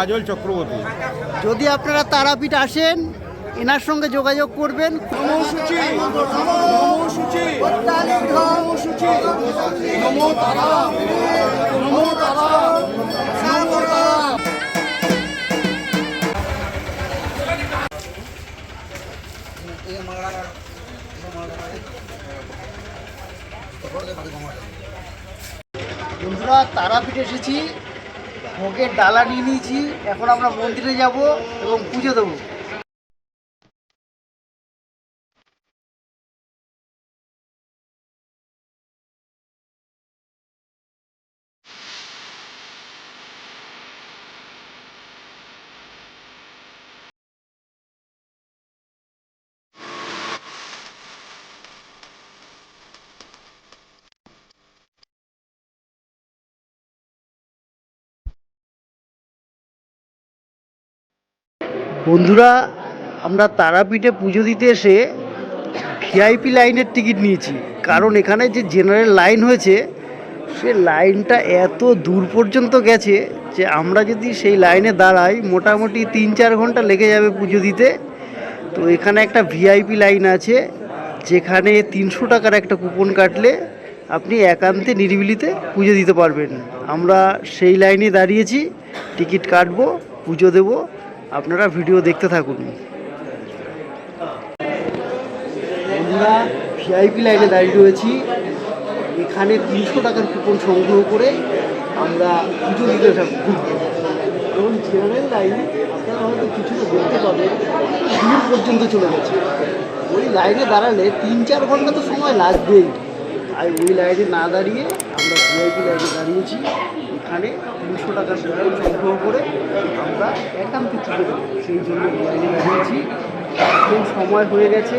কাজল চক্রবর্তী। যদি আপনারা তারাপীঠ আসেন এনার সঙ্গে যোগাযোগ করবেন। বন্ধুরা তারাপীঠ এসেছি, ভোগের ডালা নিয়ে নিয়েছি, এখন আমরা মন্দিরে যাব এবং পুজো দেবো। বন্ধুরা আমরা তারাপীঠে পুজো দিতে এসে ভিআইপি লাইনের টিকিট নিয়েছি, কারণ এখানে যে জেনারেল লাইন হয়েছে সে লাইনটা এত দূর পর্যন্ত গেছে যে আমরা যদি সেই লাইনে দাঁড়াই মোটামুটি 3-4 ঘন্টা লেগে যাবে পুজো দিতে। তো এখানে একটা ভিআইপি লাইন আছে যেখানে 300 টাকার একটা কুপন কাটলে আপনি একান্তে নিরিবিলিতে পুজো দিতে পারবেন। আমরা সেই লাইনে দাঁড়িয়েছি, টিকিট কাটবো, পুজো দেবো, আপনারা ভিডিও দেখতে থাকুন। আমরা ভিআইপি লাইনে দাঁড়িয়ে রয়েছি, এখানে 300 টাকার কুপন সংগ্রহ করে আমরা পুজো দিতে থাকবো। এবং জেনারেল লাইনে আপনারা হয়তো কিছুটা দেখতে পাবেন দূর পর্যন্ত চলে গেছে। ওই লাইনে দাঁড়ালে 3-4 ঘন্টা তো সময় লাগবেই, আর ওই লাইনে না দাঁড়িয়ে আমরা ভিআইপি লাইনে দাঁড়িয়েছি, এখানে 300 টাকার কুপন সংগ্রহ করে আমরা একান্তে পুজো দেবো, সেই জন্য লাইনে দাঁড়িয়েছি। এখন সময় হয়ে গেছে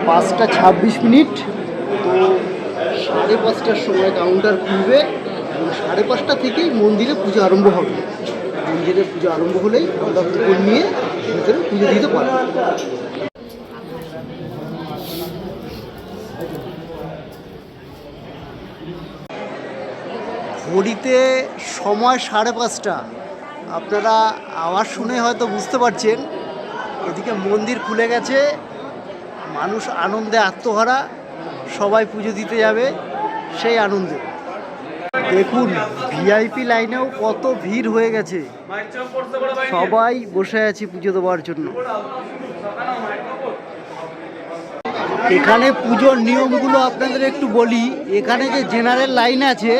5:26। তো 5:30টার সময় কাউন্টার খুলবে এবং 5:30টা থেকেই মন্দিরে পুজো আরম্ভ হবে। মন্দিরে পুজো আরম্ভ হলেই আমরা কুপন নিয়ে ভিতরে পুজো দিতে পারব। ঘড়িতে সময় 5:30। আপনারা আওয়াজ শুনে হয়তো বুঝতে পারছেন এদিকে মন্দির খুলে গেছে, মানুষ আনন্দে আত্মহারা, সবাই পুজো দিতে যাবে সেই আনন্দে। দেখুন ভিআইপি লাইনেও কত ভিড় হয়ে গেছে, সবাই বসে আছি পুজো দেওয়ার জন্য। এখানে পুজোর নিয়মগুলো আপনাদের একটু বলি। এখানে যে জেনারেল লাইন আছে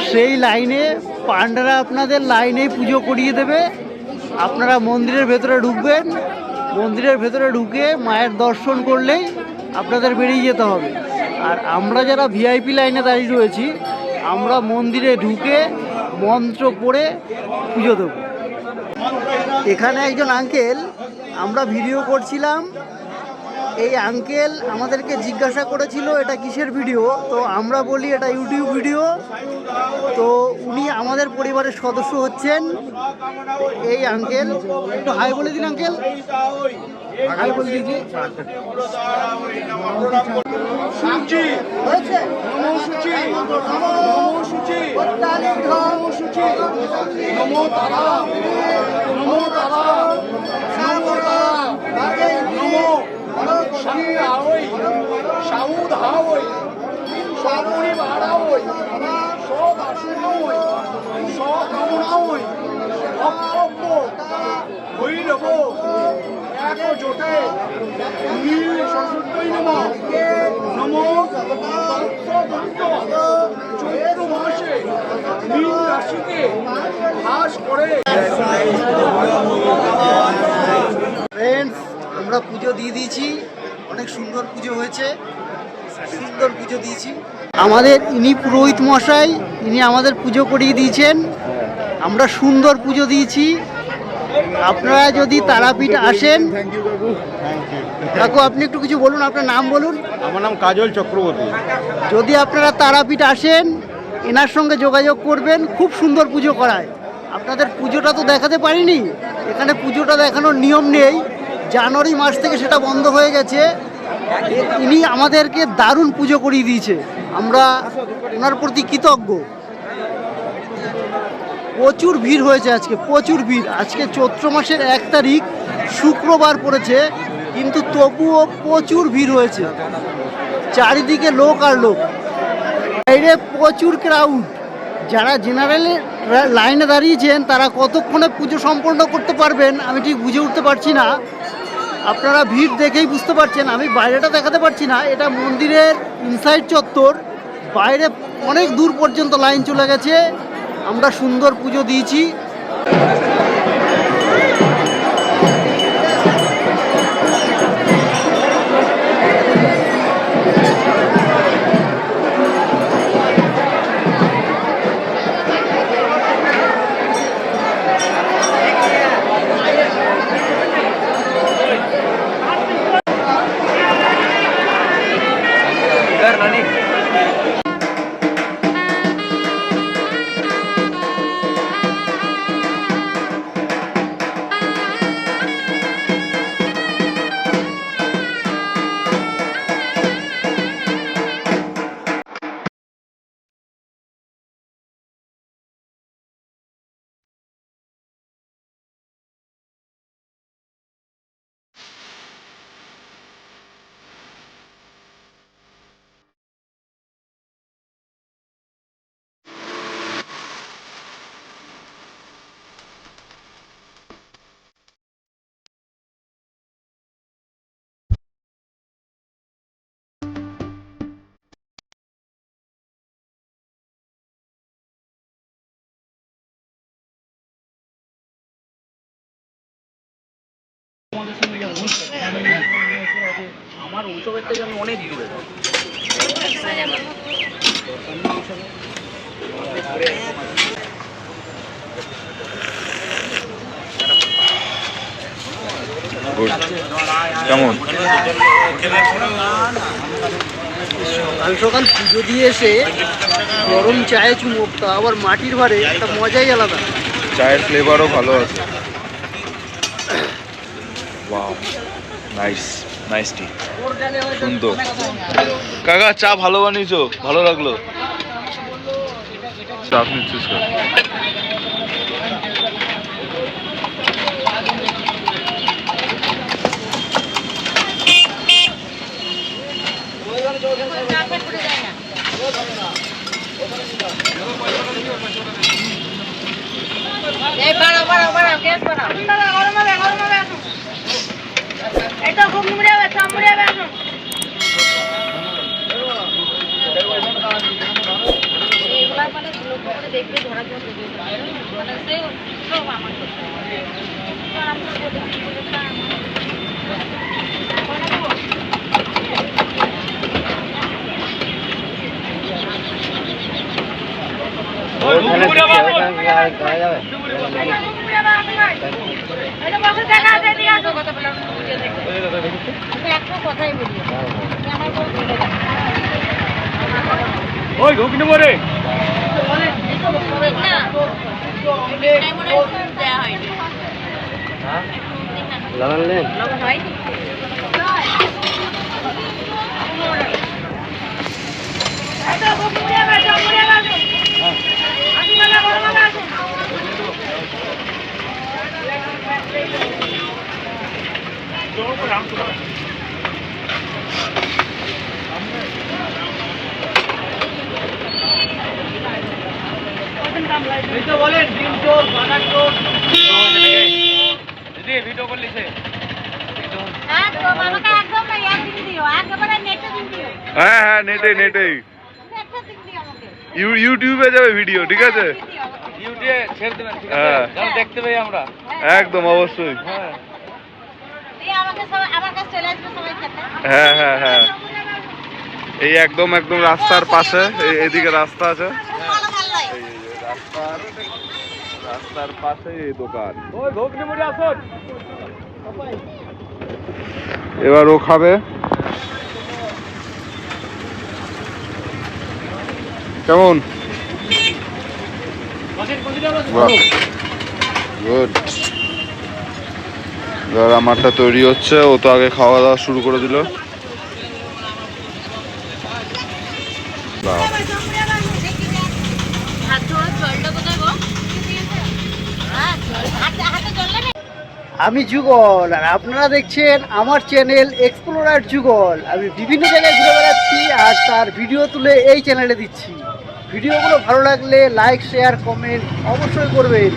সেই লাইনে পান্ডারা আপনাদের লাইনেই পুজো করিয়ে দেবে। আপনারা মন্দিরের ভেতরে ঢুকবেন, মন্দিরের ভেতরে ঢুকে মায়ের দর্শন করলেই আপনাদের বেরিয়ে যেতে হবে। আর আমরা যারা ভিআইপি লাইনে দাঁড়িয়ে রয়েছি আমরা মন্দিরে ঢুকে মন্ত্র পড়ে পুজো দেব। এখানে একজন আঙ্কেল, আমরা ভিডিও করছিলাম, এই আঙ্কেল আমাদেরকে জিজ্ঞাসা করেছিল এটা কিসের ভিডিও, তো আমরা বলি এটা ইউটিউব ভিডিও। তো উনি আমাদের পরিবারের সদস্য হচ্ছেন। এই আঙ্কেল একটু হাই বলে দিন। আঙ্কেল হাই বলে দিন। আমরা পুজো দিয়ে দিয়েছি, অনেক সুন্দর পুজো হয়েছে, সুন্দর পুজো দিয়েছি। আমাদের ইনি পুরোহিত মশাই, ইনি আমাদের পুজো করিয়ে দিয়েছেন, আমরা সুন্দর পুজো দিয়েছি। আপনারা যদি তারাপীঠ আসেন, কাকু আপনি একটু কিছু বলুন, আপনার নাম বলুন। আমার নাম কাজল চক্রবর্তী। যদি আপনারা তারাপীঠ আসেন এনার সঙ্গে যোগাযোগ করবেন, খুব সুন্দর পুজো করায়। আপনাদের পুজোটা তো দেখাতে পারিনি, এখানে পুজোটা দেখানোর নিয়ম নেই, জানুয়ারি মাস থেকে সেটা বন্ধ হয়ে গেছে। ইনি আমাদেরকে দারুণ পুজো করিয়ে দিয়েছে, আমরা ওনার প্রতি কৃতজ্ঞ। প্রচুর ভিড় হয়েছে আজকে, প্রচুর ভিড়। আজকে চৈত্র মাসের 1 তারিখ, শুক্রবার পড়েছে, কিন্তু তবুও প্রচুর ভিড় হয়েছে। চারিদিকে লোক আর লোক, বাইরে প্রচুর ক্রাউড। যারা জেনারেলের লাইনে দাঁড়িয়েছেন তারা কতক্ষণে পুজো সম্পন্ন করতে পারবেন আমি ঠিক বুঝে উঠতে পারছি না। আপনারা ভিড় দেখেই বুঝতে পারছেন। আমি বাইরেটা দেখাতে পারছি না, এটা মন্দিরের ইনসাইড চত্বর। বাইরে অনেক দূর পর্যন্ত লাইন চলে গেছে। আমরা সুন্দর পুজো দিয়েছি। আমার উৎসবের থেকে আমি অনেক দূরে। কেমন সকাল সকাল পুজো দিয়ে এসে গরম চায়ে চুমুক, তা আবার মাটির ভারে, একটা মজাই আলাদা। চায়ের ফ্লেভারও ভালো আছে। ওয়াও, নাইস নাইস টি, সুন্দর। কাকা চা ভালো বানিয়েছো, ভালো লাগলো। আপনি চুজ করুন। দেখবে ধরার জন্য মানে সে সব আমার কথাই বলি ওই ঘুগনি মরে বলেন ডিম চোর বাটার চোর দিদি ভিডিও করে লিখে হ্যাঁ হ্যাঁ, নেটেই নেটেই ইউটিউবে যাবে ভিডিও, ঠিক আছে? ইউটিউবে ছেড়ে দেবেন, ঠিক হ্যাঁ। আছে? যেন দেখতে পাই আমরা। একদম অবশ্যই। হ্যাঁ হ্যাঁ হ্যাঁ হ্যাঁ, এই একদম একদম রাস্তার পাশে, এদিকে রাস্তা আছে, রাস্তার পাশে এই দোকান। ওই ঘুগনি মুড়ি আসুন। এবার ও খাবে। কেমন? গুড। এবার আমারটা তৈরি হচ্ছে, ও তো আগে খাওয়া দাওয়া শুরু করে দিল। আমি যুগল, আর আপনারা দেখছেন আমার চ্যানেল এক্সপ্লোরার যুগল। আমি বিভিন্ন জায়গায় ঘুরে বেড়াচ্ছি আর তার ভিডিও তুলে এই চ্যানেলে দিচ্ছি। ভিডিওগুলো ভালো লাগলে লাইক, শেয়ার, কমেন্ট অবশ্যই করবেন,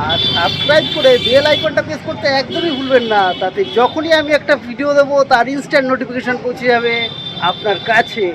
আর সাবস্ক্রাইব করে বেল আইকনটা প্রেস করতে একদমই ভুলবেন না। তাতে যখনই আমি একটা ভিডিও দেবো তার ইনস্ট্যান্ট নোটিফিকেশান পৌঁছে যাবে আপনার কাছে।